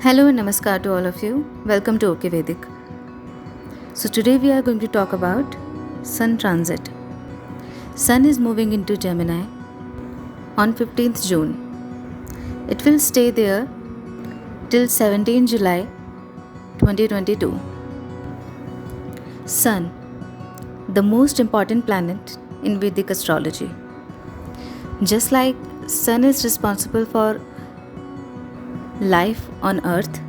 Hello and namaskar to all of you. Welcome to Vedic. So today we are going to talk about Sun transit. Sun is moving into Gemini on 15th June. It will stay there till 17 July 2022. Sun, the most important planet in Vedic astrology. Just like Sun is responsible for life on earth,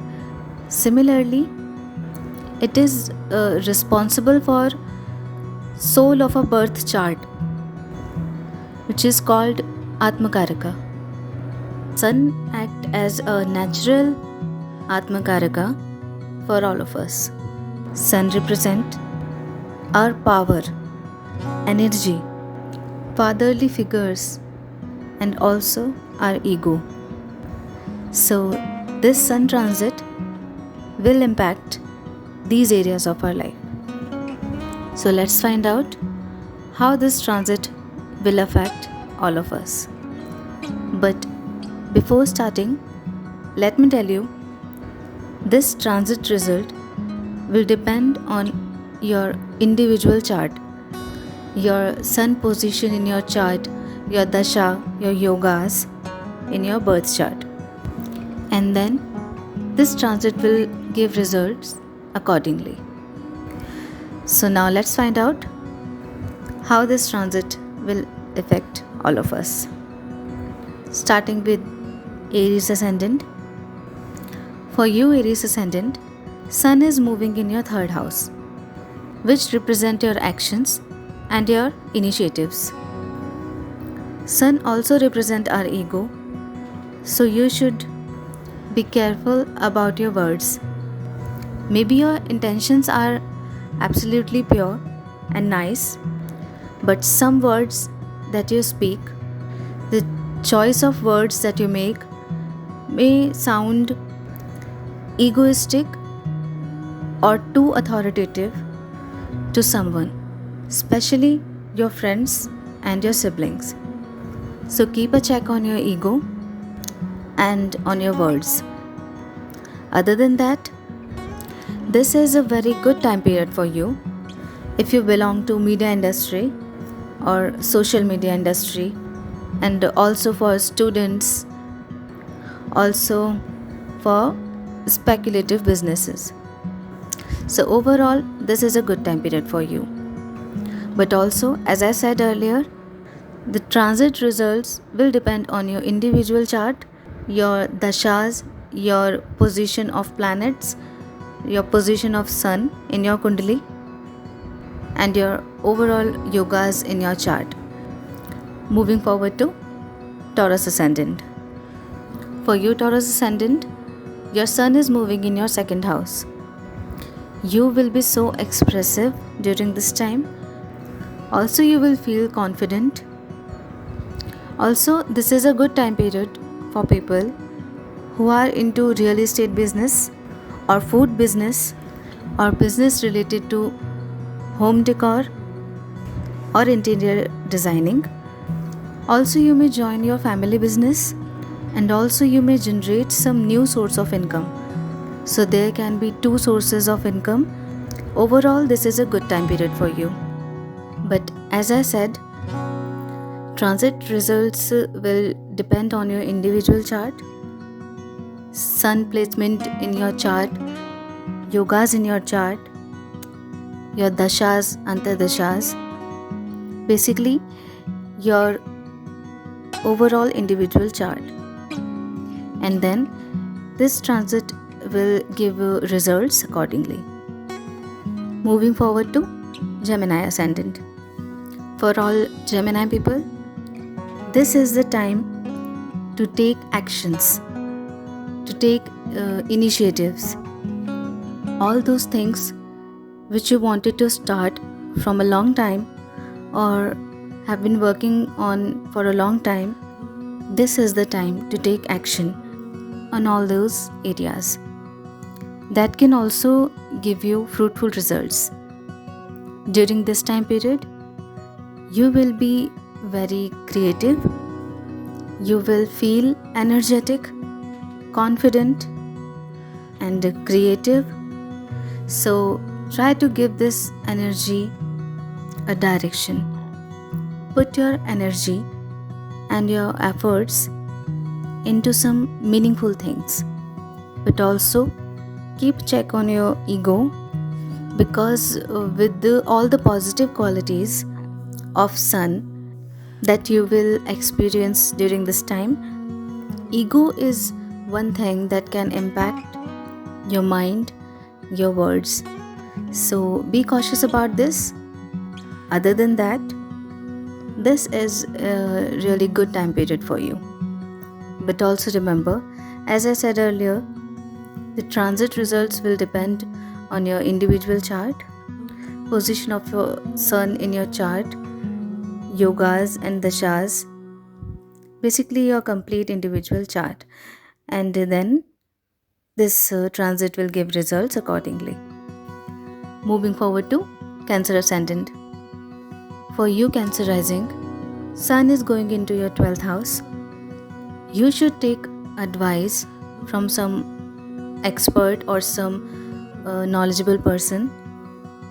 similarly it is responsible for soul of a birth chart, which is called atmakaraka. Sun act as a natural atmakaraka for all of us. Sun represent our power, energy, fatherly figures, and also our ego. So, this Sun transit will impact these areas of our life. So, let's find out how this transit will affect all of us. But before starting, let me tell you, this transit result will depend on your individual chart, your Sun position in your chart, your dasha, your yogas in your birth chart. And then this transit will give results accordingly. So now let's find out how this transit will affect all of us. Starting with Aries ascendant. For you, Aries ascendant, Sun is moving in your third house, which represent your actions and your initiatives. Sun also represent our ego, so you should be careful about your words. Maybe your intentions are absolutely pure and nice, but some words that you speak, the choice of words that you make, may sound egoistic or too authoritative to someone, especially your friends and your siblings. So keep a check on your ego and on your words. Other than that, this is a very good time period for you if you belong to media industry or social media industry, and also for students, also for speculative businesses. So overall, this is a good time period for you. But also, as I said earlier, the transit results will depend on your individual chart, your dashas, your position of planets, your position of Sun in your kundali, and your overall yogas in your chart. Moving forward to Taurus ascendant. For you, Taurus ascendant, your Sun is moving in your second house. You will be so expressive during this time. Also, you will feel confident. Also, this is a good time period for people who are into real estate business or food business or business related to home decor or interior designing. Also, you may join your family business, and also you may generate some new source of income. So there can be two sources of income. Overall, this is a good time period for you. But as I said, transit results will depend on your individual chart, Sun placement in your chart, yogas in your chart, your dashas, antardashas, basically your overall individual chart. And then this transit will give you results accordingly. Moving forward to Gemini ascendant. For all Gemini people, this is the time to take actions, to take initiatives. All those things which you wanted to start from a long time or have been working on for a long time, this is the time to take action on all those areas. That can also give you fruitful results. During this time period, you will be very creative, you will feel energetic, confident, and creative. So try to give this energy a direction. Put your energy and your efforts into some meaningful things, but also keep check on your ego, because with all the positive qualities of sun that you will experience during this time, ego is one thing that can impact your mind, your words. So be cautious about this. Other than that, this is a really good time period for you. But also remember, as I said earlier, the transit results will depend on your individual chart, position of your sun in your chart, yogas and dashas, basically your complete individual chart. And then this transit will give results accordingly. Moving forward to Cancer Ascendant. For you, Cancer rising, Sun is going into your 12th house. You should take advice from some expert or some knowledgeable person,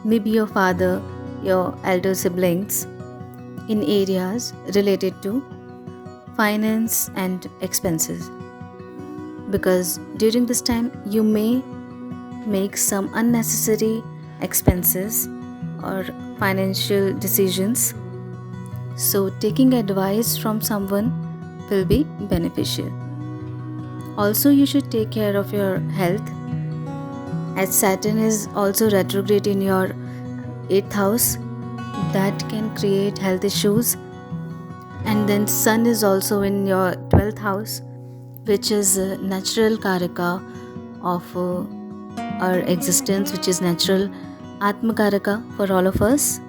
maybe your father, your elder siblings, in areas related to finance and expenses. Because during this time, you may make some unnecessary expenses or financial decisions. So, taking advice from someone will be beneficial. Also, you should take care of your health, as Saturn is also retrograde in your 8th house. That can create health issues. And then Sun is also in your 12th house, which is a natural karaka of our existence, which is natural Atma karaka for all of us.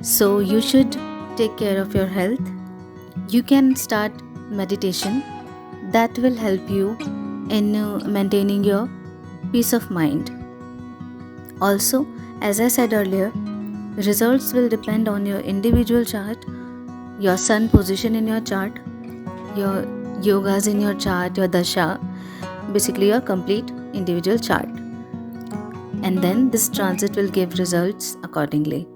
So you should take care of your health. You can start meditation that will help you in maintaining your peace of mind. Also, as I said earlier, results will depend on your individual chart, your sun position in your chart, your yogas in your chart, your dasha, basically your complete individual chart. And then this transit will give results accordingly.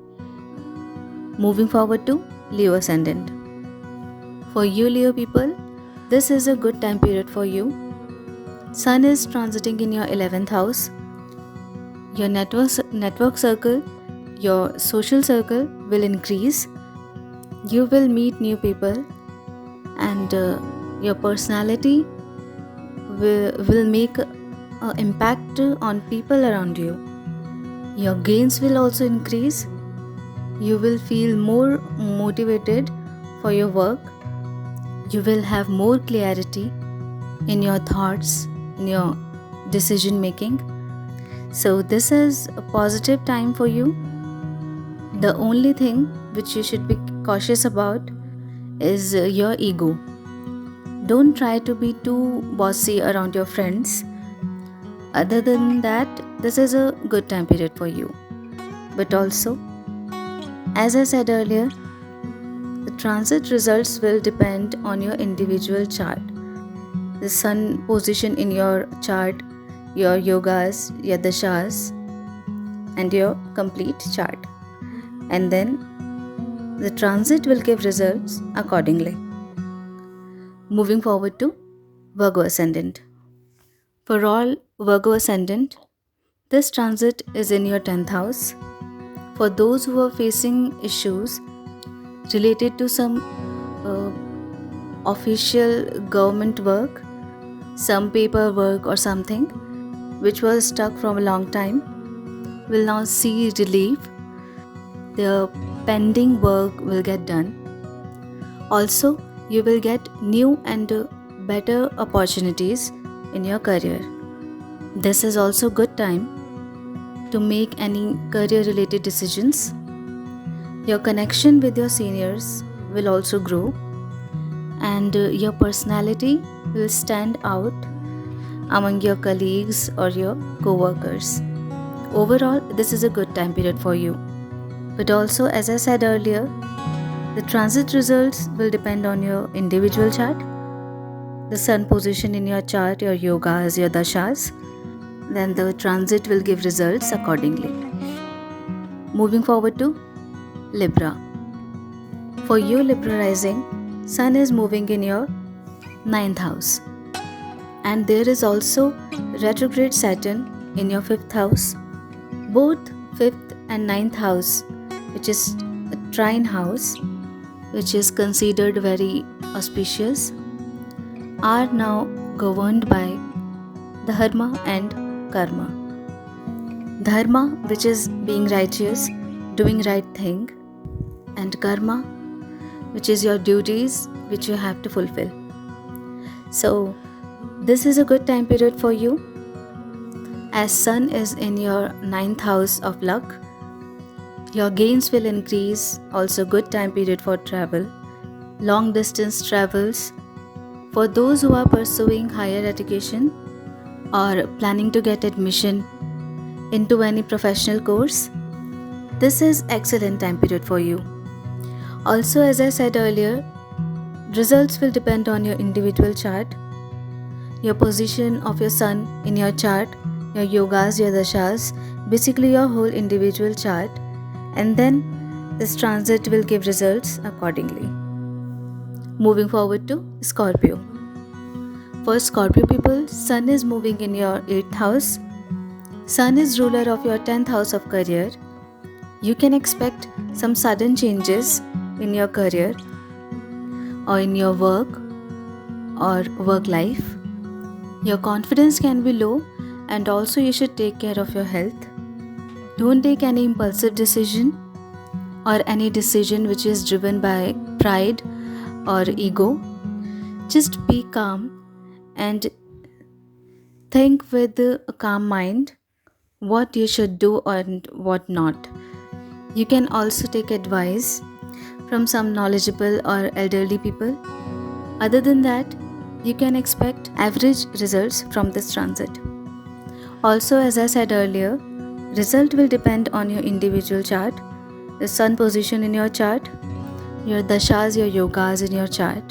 Moving forward to Leo Ascendant. For you, Leo people, this is a good time period for you. Sun is transiting in your 11th house. Your network circle, your social circle will increase. You will meet new people, and your personality will make an impact on people around you. Your gains will also increase. You will feel more motivated for your work. You will have more clarity in your thoughts, in your decision making. So this is a positive time for you. The only thing which you should be cautious about is your ego. Don't try to be too bossy around your friends. Other than that, this is a good time period for you. But also, as I said earlier, the transit results will depend on your individual chart. The sun position in your chart, your yogas, your dashas, and your complete chart. And then the transit will give results accordingly. Moving forward to Virgo Ascendant. For all Virgo Ascendant, this transit is in your 10th house. For those who are facing issues related to some official government work, some paperwork or something which was stuck from a long time, will now see relief. The pending work will get done. Also, you will get new and better opportunities in your career. This is also good time to make any career related decisions. Your connection with your seniors will also grow, and your personality will stand out among your colleagues or your co-workers. Overall, this is a good time period for you. But also, as I said earlier, the transit results will depend on your individual chart, the sun position in your chart, your yogas, your dashas, then the transit will give results accordingly. Moving forward to Libra. For you, Libra rising, Sun is moving in your 9th house. And there is also retrograde Saturn in your 5th house. Both 5th and 9th house, which is a trine house, which is considered very auspicious, are now governed by dharma and karma. Dharma, which is being righteous, doing right thing, and karma, which is your duties which you have to fulfill. So this is a good time period for you, as Sun is in your 9th house of luck. Your gains will increase. Also good time period for travel, long distance travels. For those who are pursuing higher education or planning to get admission into any professional course, this is excellent time period for you. Also, as I said earlier, results will depend on your individual chart, your position of your Sun in your chart, your yogas, your dashas, basically your whole individual chart, and then this transit will give results accordingly. Moving forward to Scorpio. For Scorpio people, Sun is moving in your 8th house. Sun is ruler of your 10th house of career. You can expect some sudden changes in your career or in your work or work life. Your confidence can be low, and also you should take care of your health. Don't take any impulsive decision or any decision which is driven by pride or ego. Just be calm and think with a calm mind what you should do and what not. You can also take advice from some knowledgeable or elderly people. Other than that, you can expect average results from this transit. Also, as I said earlier, result will depend on your individual chart, the Sun position in your chart, your dashas, your yogas in your chart,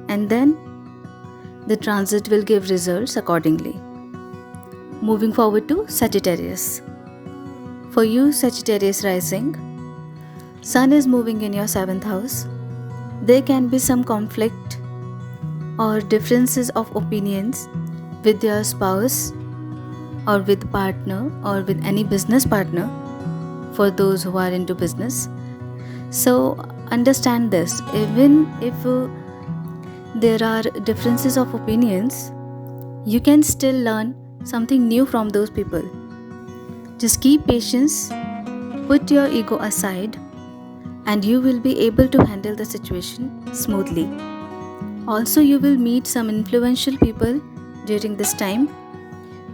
and then the transit will give results accordingly. Moving forward to Sagittarius. For you, Sagittarius rising, Sun is moving in your 7th house. There can be some conflict or differences of opinions with your spouse or with partner or with any business partner for those who are into business. So understand this, even if there are differences of opinions, you can still learn something new from those people. Just keep patience, put your ego aside, and you will be able to handle the situation smoothly. Also, you will meet some influential people during this time.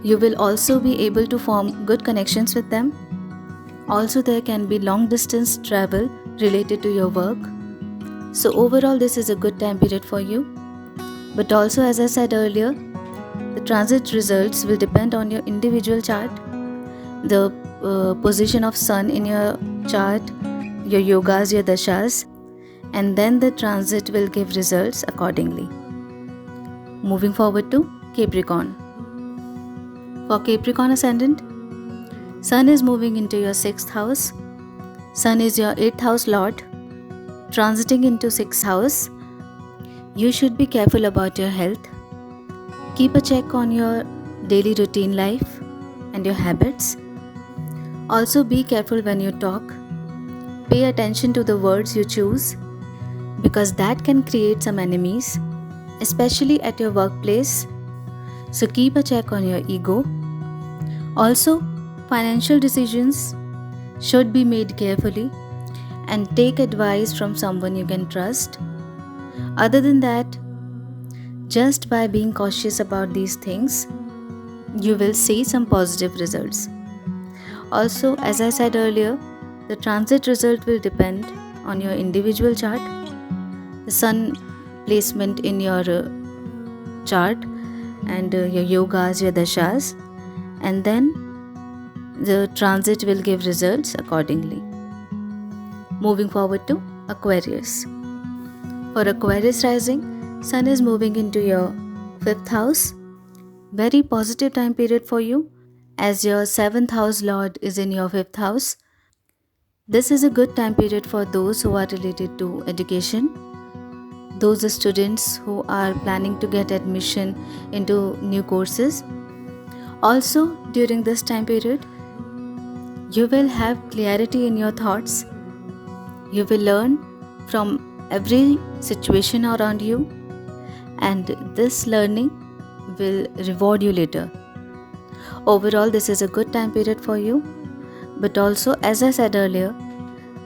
You will also be able to form good connections with them. Also, there can be long distance travel related to your work. So overall, this is a good time period for you. But also, as I said earlier, the transit results will depend on your individual chart, the position of Sun in your chart, your yogas, your dashas, and then the transit will give results accordingly. Moving forward to Capricorn. For Capricorn ascendant, Sun is moving into your 6th house. Sun is your 8th house lord, transiting into 6th house. You should be careful about your health. Keep a check on your daily routine life and your habits. Also, be careful when you talk. Pay attention to the words you choose, because that can create some enemies, especially at your workplace. So keep a check on your ego. Also, financial decisions should be made carefully and take advice from someone you can trust. Other than that, just by being cautious about these things, you will see some positive results. Also, as I said earlier, the transit result will depend on your individual chart, the Sun placement in your chart, and your yogas, your dashas, and then the transit will give results accordingly. Moving forward to Aquarius. For Aquarius rising, Sun is moving into your 5th house. Very positive time period for you. as your 7th house lord is in your 5th house. This is a good time period for those who are related to education, those students who are planning to get admission into new courses. Also, during this time period, you will have clarity in your thoughts. You will learn from every situation around you, and this learning will reward you later. Overall, this is a good time period for you. But also, as I said earlier,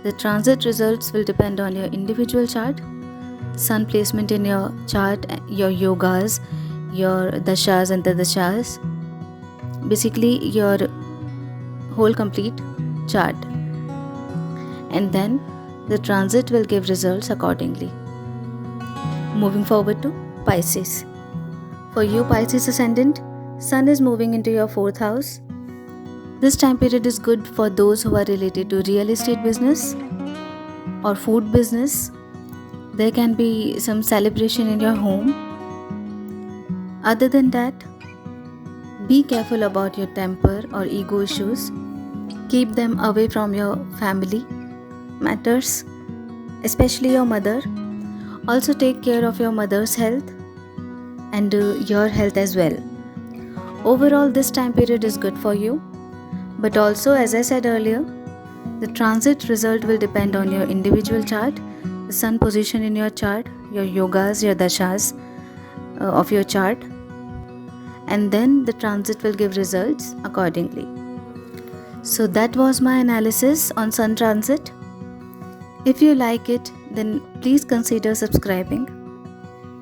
the transit results will depend on your individual chart, sun placement in your chart, your yogas, your dashas and the dashas, basically your whole complete chart. And then the transit will give results accordingly. Moving forward to Pisces. For you, Pisces ascendant, sun is moving into your 4th house. This time period is good for those who are related to real estate business or food business. There can be some celebration in your home. Other than that, be careful about your temper or ego issues. Keep them away from your family matters, especially your mother. Also take care of your mother's health and your health as well. Overall, this time period is good for you. But also, as I said earlier, the transit result will depend on your individual chart, the sun position in your chart, your yogas, your dashas of your chart, and then the transit will give results accordingly. So that was my analysis on sun transit. If you like it, then please consider subscribing,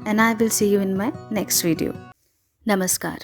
and I will see you in my next video. Namaskar.